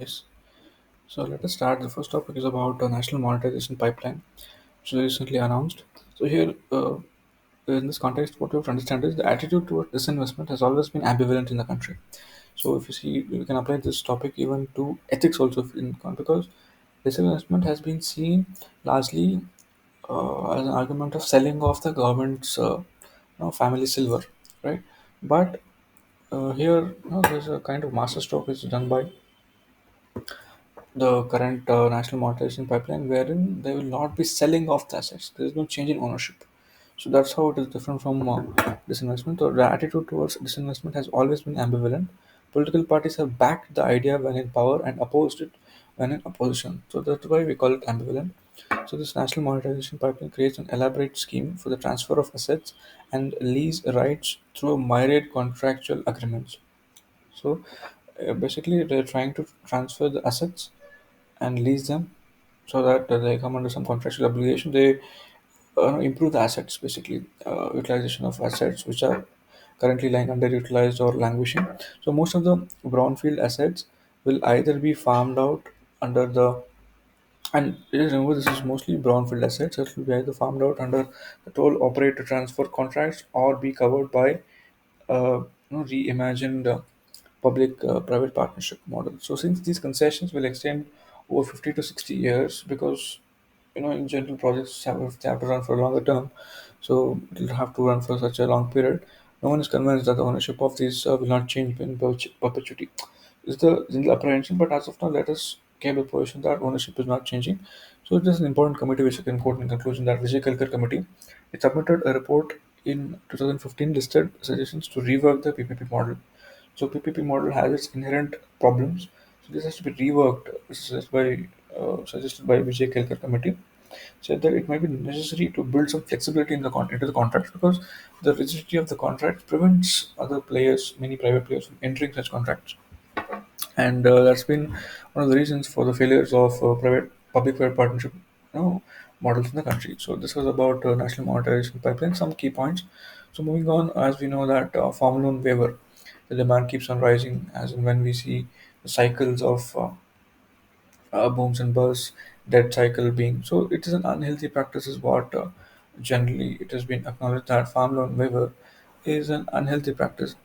Yes. So let us start. The first topic is about the national monetization pipeline, which was recently announced. So here, in this context, what you have to understand is the attitude toward disinvestment has always been ambivalent in the country. So if you see, you can apply this topic even to ethics also, because disinvestment has been seen largely as an argument of selling off the government's family silver, right? But here, there's a kind of masterstroke which is done by the current national monetization pipeline, wherein they will not be selling off the assets. There is no change in ownership. So that's how it is different from disinvestment. Or the attitude towards disinvestment has always been ambivalent. Political parties have backed the idea when in power and opposed it when in opposition. So that's why we call it ambivalent. So this national monetization pipeline creates an elaborate scheme for the transfer of assets and lease rights through a myriad contractual agreements. So basically, they're trying to transfer the assets and lease them so that they come under some contractual obligation. They improve the assets, basically, utilization of assets which are currently lying underutilized or languishing. So most of the brownfield assets will either be farmed out under the, and just remember this is mostly brownfield assets. So it will be either farmed out under the toll operator transfer contracts or be covered by reimagined public-private partnership model. So since these concessions will extend over 50 to 60 years, because in general projects have to run for a longer term, so it'll have to run for such a long period. No one is convinced that the ownership of these will not change in perpetuity. Is the general apprehension, but as of now, let us came to the position that ownership is not changing. So it is an important committee which I can quote in conclusion that Vijay Kalkar committee, it submitted a report in 2015 listed suggestions to rework the PPP model. So PPP model has its inherent problems. So this has to be reworked. This is suggested by Vijay Kelkar committee. Said that it might be necessary to build some flexibility into the contracts, because the rigidity of the contract prevents other players, many private players, from entering such contracts, and that's been one of the reasons for the failures of private public-private partnership models in the country. So this was about national monetization pipeline. Some key points. So moving on, as we know that farm loan waiver, the demand keeps on rising as and when we see the cycles of booms and busts, debt cycle being. So it is an unhealthy practice, is what generally it has been acknowledged that farm loan waiver is an unhealthy practice.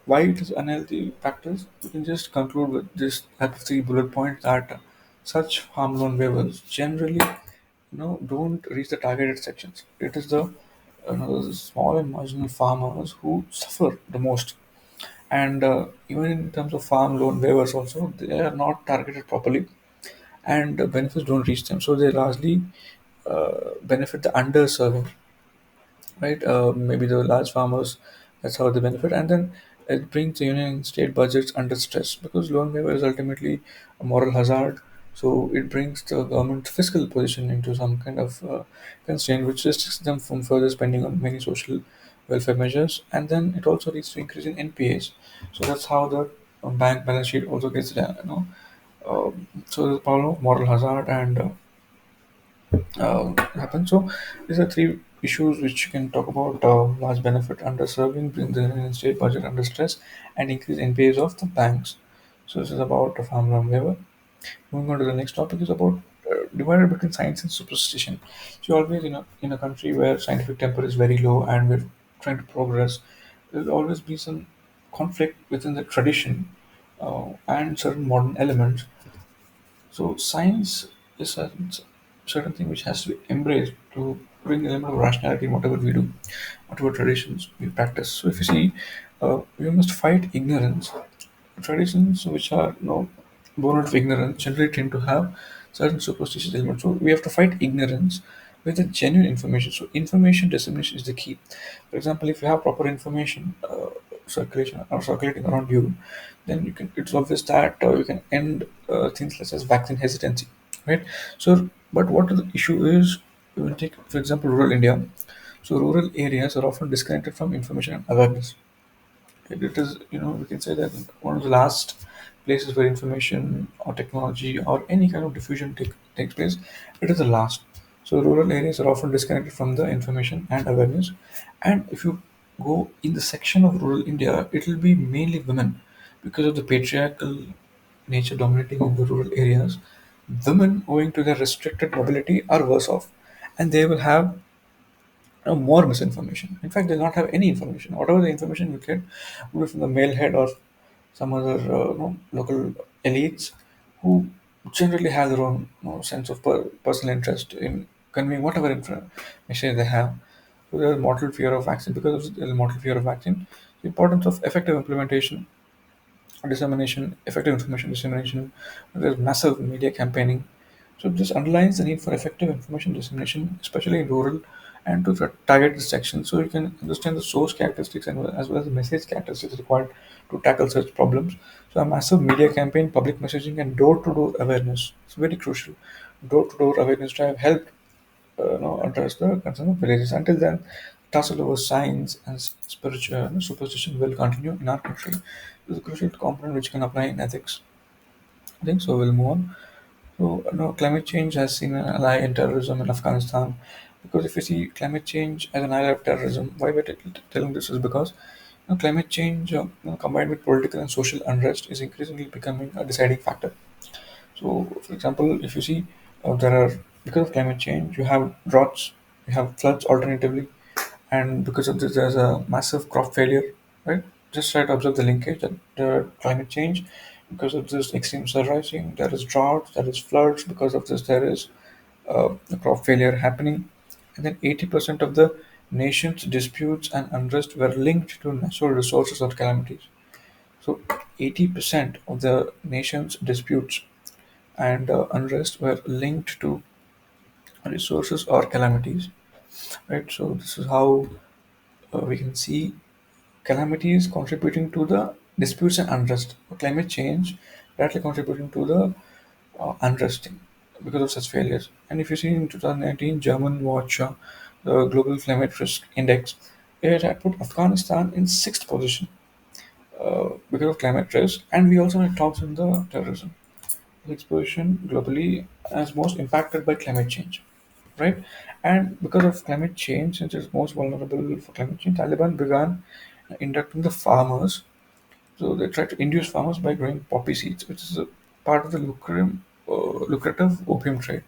Why it is unhealthy practice? You can just conclude with this at three bullet points that such farm loan waivers generally don't reach the targeted sections. It is the small and marginal farmers who suffer the most, and even in terms of farm loan waivers also, they are not targeted properly, and the benefits don't reach them. So they largely benefit the underserving, right? Maybe the large farmers, that's how they benefit. And then it brings the union and state budgets under stress, because loan waiver is ultimately a moral hazard. So it brings the government's fiscal position into some kind of constraint, which restricts them from further spending on many social welfare measures. And then it also leads to increase in NPAs. So that's how the bank balance sheet also gets down. So the problem of moral hazard and happen. So these are three issues which you can talk about: large benefit underserving, bring the state budget under stress, and increase NPAs of the banks. So this is about a farm loan waiver. Moving on to the next topic is about divided between science and superstition. So always in a country where scientific temper is very low and we're trying to progress, there will always be some conflict within the tradition and certain modern elements. So science is a certain thing which has to be embraced to bring an element of rationality in whatever we do, whatever traditions we practice. So if you see, we must fight ignorance. Traditions which are born out of ignorance generally tend to have certain superstitious elements. So we have to fight ignorance with the genuine information. So information dissemination is the key. For example, if you have proper information circulation or circulating around you, then you can. It's obvious that you can end things such as vaccine hesitancy, right? So, but what the issue is, you will take for example rural India. So rural areas are often disconnected from information and awareness. It is, we can say that one of the last places where information or technology or any kind of diffusion takes place. It is the last. So rural areas are often disconnected from the information and awareness. And if you go in the section of rural India, it will be mainly women because of the patriarchal nature dominating in the rural areas, women, owing to their restricted mobility, are worse off, and they will have more misinformation. In fact, they'll not have any information. Whatever the information you get will be from the male head or some other local elites who generally have their own sense of personal interest in conveying whatever information they have. So there's mortal fear of vaccine. Because there's mortal fear of vaccine, the importance of effective implementation, dissemination, effective information dissemination. There's massive media campaigning. So this underlines the need for effective information dissemination, especially in rural and to target sections, so you can understand the source characteristics and as well as the message characteristics required to tackle such problems. So a massive media campaign, public messaging, and door-to-door awareness is very crucial. Door-to-door awareness drive helped address the concern of villages. Until then, tussle over science and spiritual superstition will continue in our country. It's a crucial component which can apply in ethics. I think so. We'll move on. So, climate change has seen an ally in terrorism in Afghanistan. Because if you see climate change as an ally of terrorism, why we're telling this is because climate change combined with political and social unrest is increasingly becoming a deciding factor. So, for example, if you see there are because of climate change, you have droughts, you have floods alternatively, and because of this, there's a massive crop failure, right? Just try to observe the linkage that the climate change, because of this extreme sun rising, there is drought, there is floods. Because of this, there is the crop failure happening, and then 80% of the nation's disputes and unrest were linked to natural resources or calamities. So, 80% of the nation's disputes and unrest were linked to resources or calamities, right? So, this is how we can see calamities contributing to the disputes and unrest. Climate change directly contributing to the unresting because of such failures. And if you see in 2019, German watch the Global Climate Risk Index, it had put Afghanistan in sixth position because of climate risk, and we also had tops in the terrorism. Sixth position globally as most impacted by climate change, right? And because of climate change, since it's most vulnerable for climate change, Taliban began inducting the farmers. So they try to induce farmers by growing poppy seeds, which is a part of the lucrative opium trade.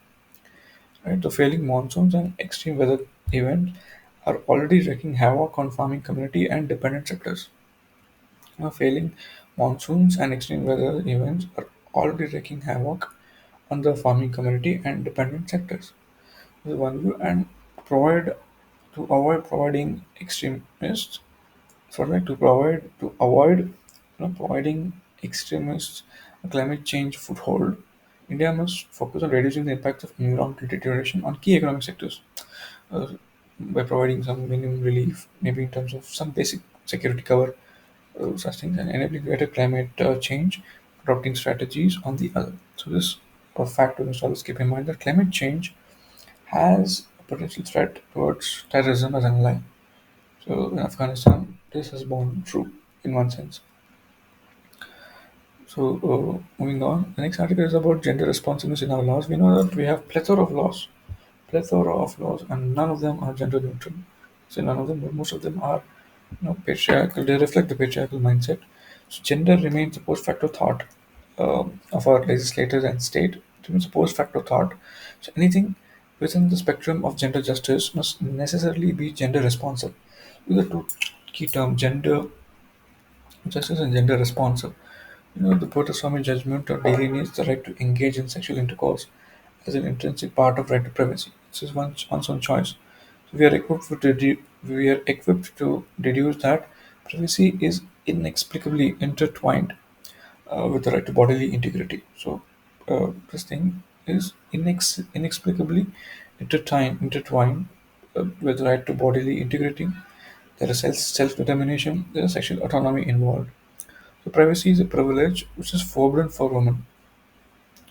Right? The failing monsoons and extreme weather events are already wreaking havoc on farming community and dependent sectors. Now, failing monsoons and extreme weather events are already wreaking havoc on the farming community and dependent sectors. This is one view, and provide to avoid providing extremists for like to avoid providing extremists a climate change foothold, India must focus on reducing the impact of environmental deterioration on key economic sectors uh, by providing some minimum relief, maybe in terms of some basic security cover, such things, and enabling greater climate change, adopting strategies on the other. So this fact to always keep in mind that climate change has a potential threat towards terrorism as an ally. So in Afghanistan, this has borne true in one sense. So moving on, the next article is about gender responsiveness in our laws. We know that we have plethora of laws, and none of them are gender neutral. So none of them, but most of them are patriarchal. They reflect the patriarchal mindset. So gender remains a post facto thought of our legislators and state. It remains a post facto thought. So anything within the spectrum of gender justice must necessarily be gender responsive. These are two key terms: gender justice and gender responsive. The Potoswami judgment or delineates the right to engage in sexual intercourse as an intrinsic part of right to privacy. This is one's own choice. So we are equipped to deduce that privacy is inexplicably intertwined with the right to bodily integrity. So this thing is inexplicably intertwined with the right to bodily integrity. There is self determination. There is sexual autonomy involved. So privacy is a privilege which is forbidden for women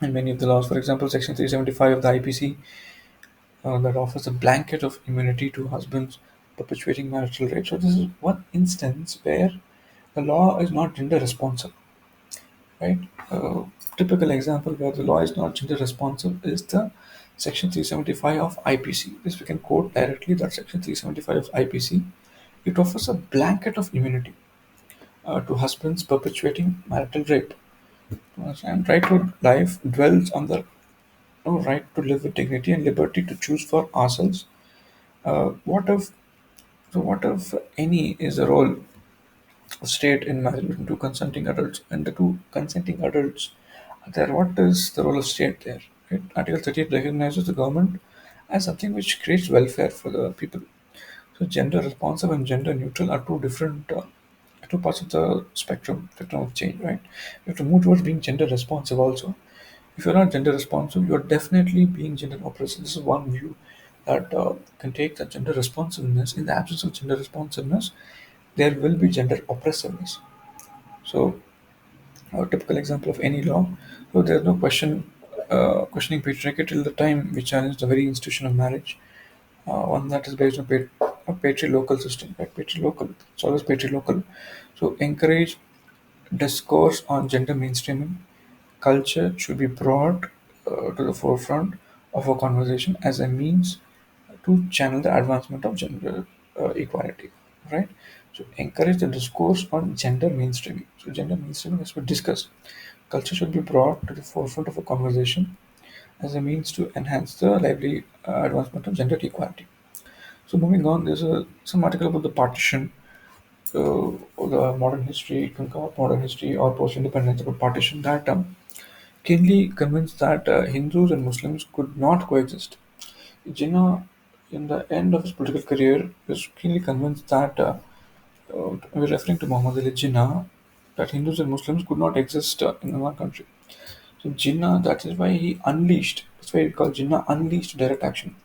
in many of the laws. For example, Section 375 of the IPC that offers a blanket of immunity to husbands perpetuating marital rape. So this is one instance where the law is not gender responsive, right? Uh, Typical example where the law is not gender responsive is the Section 375 of IPC. This we can quote directly that Section 375 of IPC. It offers a blanket of immunity to husbands perpetuating marital rape. And right to life dwells on the right to live with dignity and liberty to choose for ourselves. What if what if any is the role of state in marriage between two consenting adults and the two consenting adults are there? What is the role of state there? Right? Article 38 recognizes the government as something which creates welfare for the people. So gender responsive and gender neutral are two different two parts of the spectrum of change, right? You have to move towards being gender responsive also. If you're not gender responsive, you're definitely being gender oppressive. This is one view that can take the gender responsiveness. In the absence of gender responsiveness, there will be gender oppressiveness. So, a typical example of any law. So, there's no questioning patriarchy till the time we challenge the very institution of marriage, one that is based on a patrilocal system, right? Patrilocal. It's always patrilocal. So, encourage discourse on gender mainstreaming. Culture should be brought to the forefront of a conversation as a means to channel the advancement of gender equality, right? So encourage the discourse on gender mainstreaming. So gender mainstreaming has been discussed. Culture should be brought to the forefront of a conversation as a means to enhance the lively advancement of gender equality. So moving on, there's some article about the partition, or the modern history. You can call it modern history or post-independence about partition. That keenly convinced that Hindus and Muslims could not coexist. Jinnah, in the end of his political career, was keenly convinced that, we're referring to Muhammad Ali Jinnah, that Hindus and Muslims could not exist in one country. So Jinnah, that is why he unleashed, that's why he called Jinnah unleashed direct action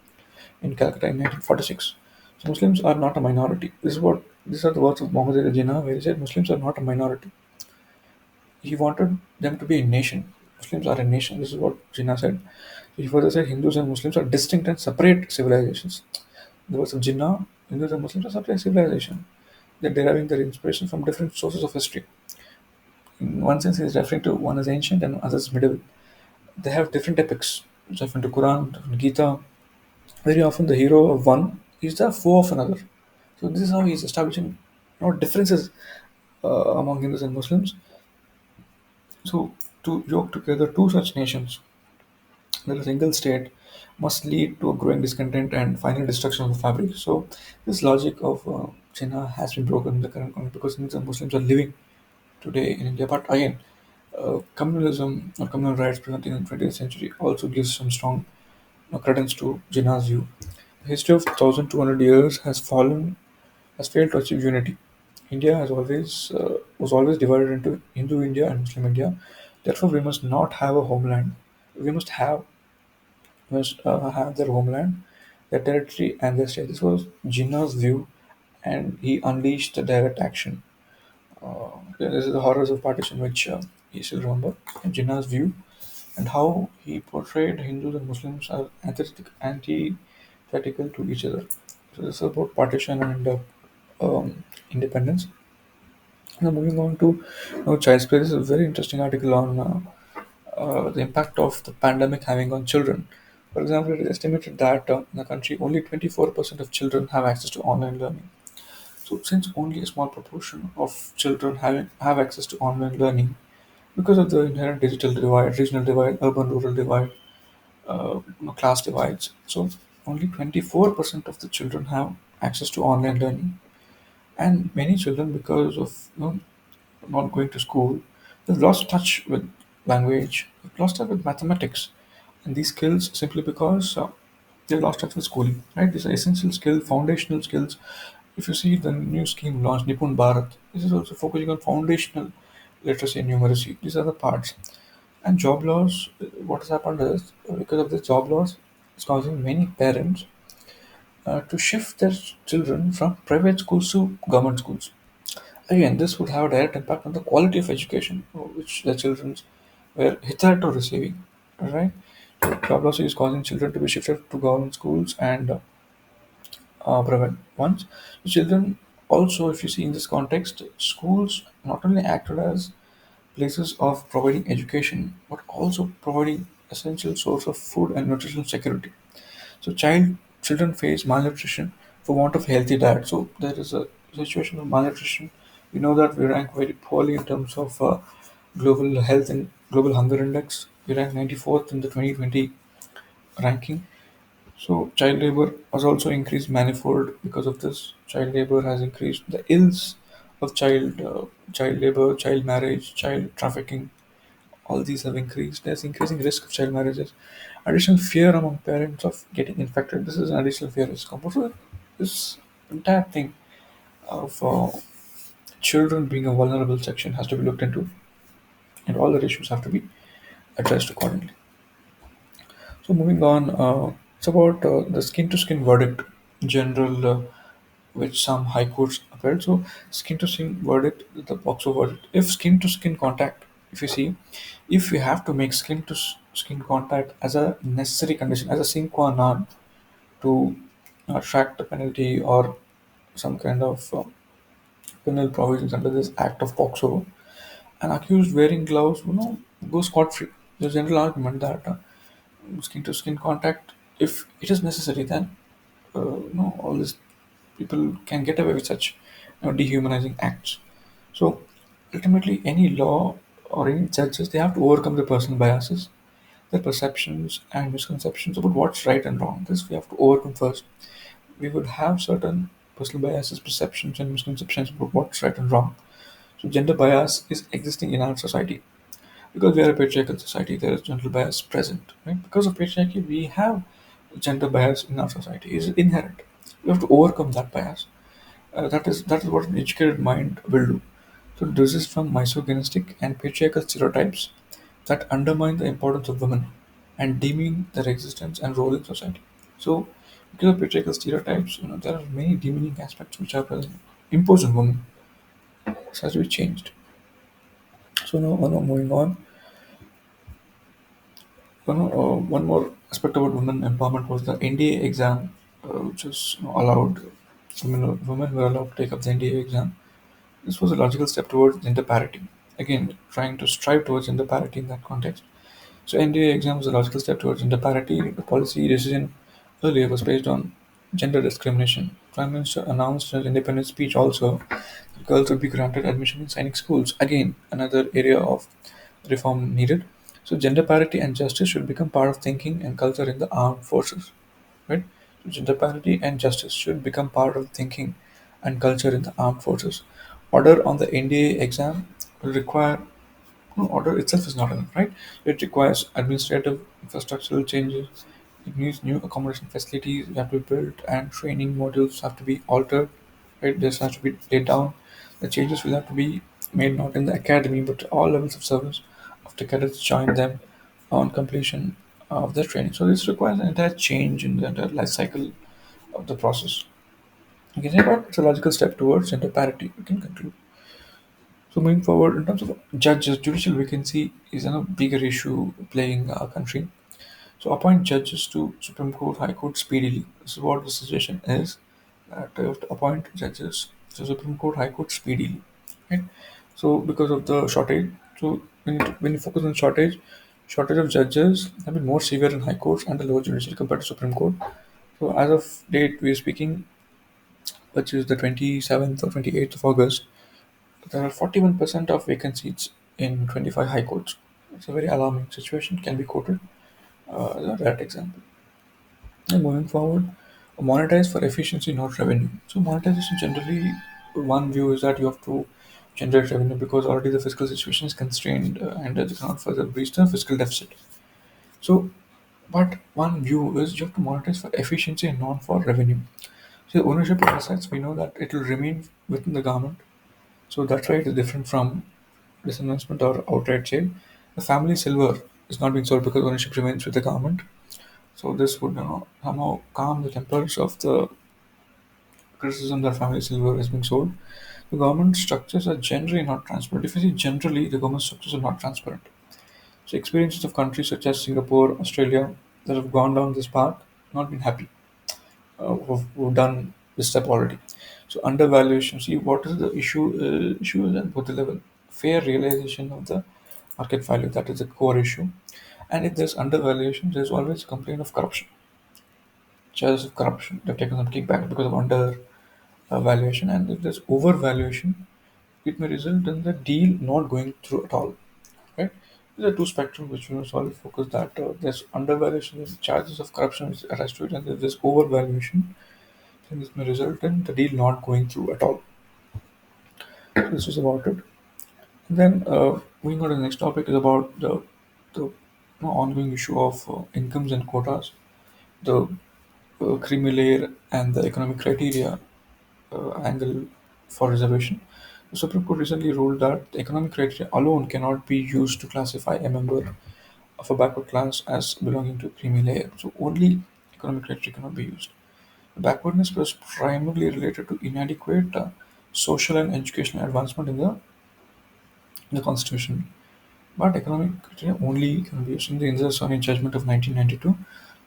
in Calcutta in 1946. So Muslims are not a minority. These are the words of Muhammad Ali Jinnah, where he said Muslims are not a minority. He wanted them to be a nation. Muslims are a nation. This is what Jinnah said. He further said Hindus and Muslims are distinct and separate civilizations. In the words of Jinnah, Hindus and Muslims are separate civilizations. They're deriving their inspiration from different sources of history. In one sense, he's referring to one as ancient and others medieval. They have different epics, different to Quran, different Gita. Very often, the hero of one is the foe of another. So this is how he's establishing, differences among Hindus and Muslims. So to yoke together two such nations that a single state must lead to a growing discontent and final destruction of the fabric. So, this logic of China has been broken in the current context because Hindus and Muslims are living today in India. But again, communalism or communal rights presenting in the 20th century also gives some strong credence to Jinnah's view. The history of 1200 years has failed to achieve unity. India has always was always divided into Hindu India and Muslim India. Therefore, we must not have a homeland. We must have their homeland, their territory, and their state. This was Jinnah's view, and he unleashed the direct action. This is the horrors of partition, which he still remember. And Jinnah's view and how he portrayed Hindus and Muslims as antithetical to each other. So this is about partition and independence. Now moving on to child's play. This is a very interesting article on the impact of the pandemic having on children. For example, it is estimated that in the country only 24% of children have access to online learning. So, since only a small proportion of children have access to online learning, because of the inherent digital divide, regional divide, urban-rural divide, class divides, so only 24% of the children have access to online learning, and many children, because of not going to school, they've lost touch with language, they've lost touch with mathematics, and these skills simply because they've lost touch with schooling. Right? These are essential skills, foundational skills. If you see the new scheme launched, Nipun Bharat, this is also focusing on foundational literacy and numeracy. These are the parts. And job loss, what has happened is because of this job loss, it's causing many parents to shift their children from private schools to government schools. Again, this would have a direct impact on the quality of education which the children were hitherto receiving. Right? So job loss is causing children to be shifted to government schools and private ones. The children also, if you see in this context, schools not only acted as places of providing education, but also providing essential source of food and nutritional security. So children face malnutrition for want of healthy diet. So there is a situation of malnutrition. We know that we rank very poorly in terms of Global Health and Global Hunger Index, we ranked 94th in the 2020 ranking. So child labor has also increased manifold because of this. Child labor has increased. The ills of child labor, child marriage, child trafficking, all these have increased. There's increasing risk of child marriages. Additional fear among parents of getting infected. This is an additional fear risk. Also, this entire thing of children being a vulnerable section has to be looked into, and all the issues have to be addressed accordingly. So moving on, it's about the skin-to-skin verdict general, which some high courts upheld. So skin-to-skin verdict, the POXO verdict. If skin-to-skin contact, if you see, if we have to make skin-to-skin contact as a necessary condition, as a sine qua non to attract the penalty or some kind of penal provisions under this act of POXO, an accused wearing gloves, goes scot-free. The general argument that skin-to-skin contact, if it is necessary, then all these people can get away with such dehumanizing acts. So ultimately, any law or any judges, they have to overcome their personal biases, their perceptions and misconceptions about what's right and wrong. This we have to overcome first. We would have certain personal biases, perceptions, and misconceptions about what's right and wrong. So gender bias is existing in our society. Because we are a patriarchal society, there is gender bias present. Right? Because of patriarchy, we have gender bias in our society. It's inherent. We have to overcome that bias. That is what an educated mind will do. So this is from misogynistic and patriarchal stereotypes that undermine the importance of women and deeming their existence and role in society. So because of patriarchal stereotypes, there are many demeaning aspects which are present, imposed on women. This has to be changed. So now moving on. One more aspect about women empowerment was the NDA exam, which was allowed women were allowed to take up the NDA exam. This was a logical step towards gender parity. Again, trying to strive towards gender parity in that context. So NDA exam was a logical step towards gender parity. The policy decision earlier was based on gender discrimination. Prime Minister announced in his independent speech also that girls would be granted admission in Sainik schools. Again, another area of reform needed. So gender parity and justice should become part of thinking and culture in the armed forces. Right? So gender parity and justice should become part of thinking and culture in the armed forces. Order on the NDA exam will require order itself is not enough, right? It requires administrative infrastructural changes. It needs new accommodation facilities have to be built, and training modules have to be altered. Right, this has to be laid down. The changes will have to be made not in the academy but at all levels of service after cadets join them on completion of their training. So this requires an entire change in the entire life cycle of the process. You can say that it's a logical step towards gender parity. We can conclude. So moving forward, in terms of judges, judicial vacancy is a bigger issue playing our country. So appoint judges to Supreme Court, High Court speedily. This is what the situation is. That you have to appoint judges to Supreme Court, High Court speedily. Right? So because of the shortage, so when you focus on shortage of judges have been more severe in High Courts and the lower judiciary compared to Supreme Court. So as of date, we are speaking, which is the 27th or 28th of August. There are 41% of vacant seats in 25 high courts. It's a very alarming situation, can be quoted that example. And moving forward, monetize for efficiency, not revenue. So monetization generally, one view is that you have to generate revenue because already the fiscal situation is constrained and they cannot further breach the fiscal deficit. So, but one view is you have to monetize for efficiency and not for revenue. So ownership of assets, we know that it will remain within the government. So that's why it is different from disinvestment or outright sale. The family silver is not being sold because ownership remains with the government. So this would somehow calm the tempers of the criticism that family silver is being sold. The government structures are generally not transparent. If you see generally, the government structures are not transparent. So experiences of countries such as Singapore, Australia that have gone down this path, not been happy, who've done this step already. So undervaluation. See what is the issue? Issue is at both the level. Fair realization of the market value, that is a core issue. And if there's undervaluation, there's always a complaint of corruption. Charges of corruption, they've taken some kickback because of under valuation. And if there's overvaluation, it may result in the deal not going through at all. There are two spectrums which solely focus that there's undervaluation, there's charges of corruption which attached to it, and there's overvaluation, and this may result in the deal not going through at all. So this is about it. And then moving on to the next topic is about the ongoing issue of incomes and quotas, the creamy layer and the economic criteria angle for reservation. The Supreme Court recently ruled that the economic criteria alone cannot be used to classify a member of a backward class as belonging to a creamy layer. So only economic criteria cannot be used. The backwardness was primarily related to inadequate social and educational advancement in the constitution. But economic criteria only can be used in the Inzer-Soni judgment of 1992.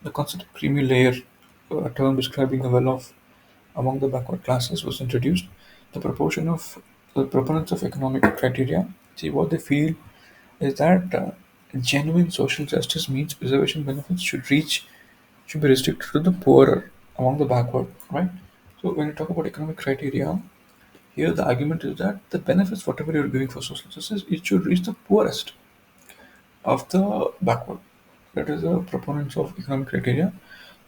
The concept of creamy layer, a term describing the well-off among the backward classes, was introduced. The proportion of the proponents of economic criteria, see what they feel is that genuine social justice means reservation benefits should be restricted to the poorer among the backward, right? So when you talk about economic criteria, here the argument is that the benefits, whatever you're giving for social justice, it should reach the poorest of the backward. That is the proponents of economic criteria.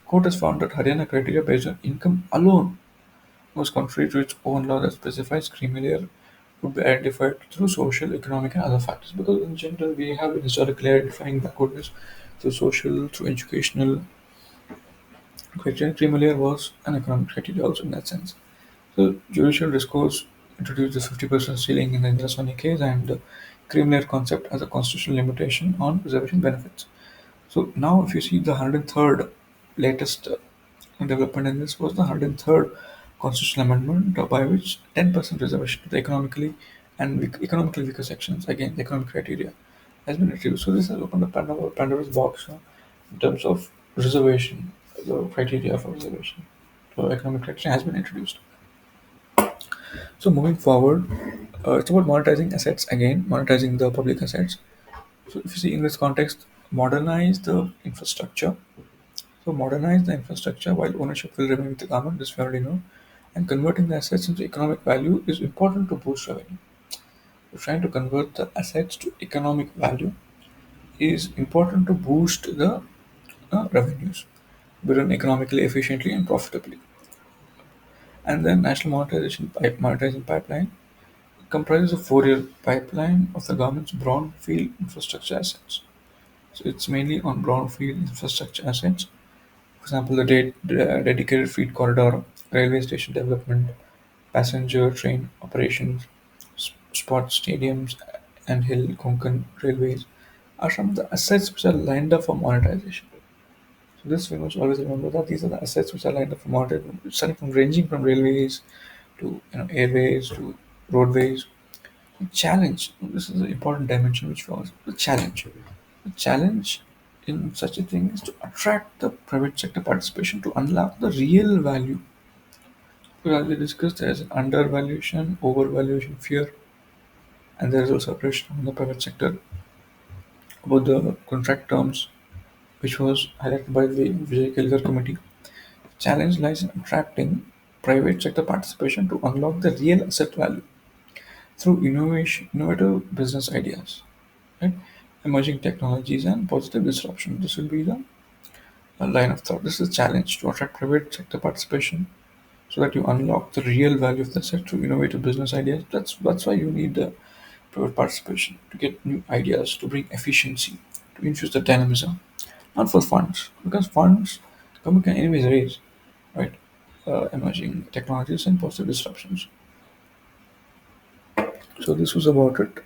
Court has found that Haryana criteria based on income alone was contrary to its own law that specifies creamy layer would be identified through social, economic, and other factors. Because in general, we have been historically identifying backwardness through social, through educational criteria. Creamy layer was an economic criteria also in that sense. So judicial discourse introduced the 50% ceiling in the Indraswamy case and the creamy layer concept as a constitutional limitation on reservation benefits. So now, if you see the 103rd latest development in this was the 103rd constitutional amendment by which 10% reservation to the economically weaker sections, again the economic criteria, has been introduced. So this has opened a Pandora's box in terms of reservation, the criteria for reservation. So economic criteria has been introduced. So moving forward, it's about monetizing assets again, monetizing the public assets. So if you see in this context, modernize the infrastructure. So modernize the infrastructure while ownership will remain with the government, this we already know. And converting the assets into economic value is important to boost revenue. So trying to convert the assets to economic value is important to boost the revenues, be run economically efficiently and profitably. And then national monetization pipeline comprises a 4-year pipeline of the government's brownfield infrastructure assets. So it's mainly on brownfield infrastructure assets. For example, the dedicated freight corridor, railway station development, passenger train operations, sports stadiums, and Hill Konkan railways are some of the assets which are lined up for monetization. So this we must always remember that these are the assets which are lined up for monetization, starting from ranging from railways to airways to roadways. Challenge. This is an important dimension which was the challenge. The challenge in such a thing is to attract the private sector participation to unlock the real value. Because as we discussed, there is an undervaluation, overvaluation, fear, and there is also a pressure from the private sector about the contract terms, which was highlighted by the Vijay Kelkar committee. Challenge lies in attracting private sector participation to unlock the real asset value through innovative business ideas, right? Emerging technologies and positive disruption. This will be the line of thought. This is a challenge to attract private sector participation so that you unlock the real value of the asset through innovative business ideas. That's why you need the private participation to get new ideas, to bring efficiency, to infuse the dynamism, not for funds, because funds government can anyways raise, right? Emerging technologies and positive disruptions. So this was about it.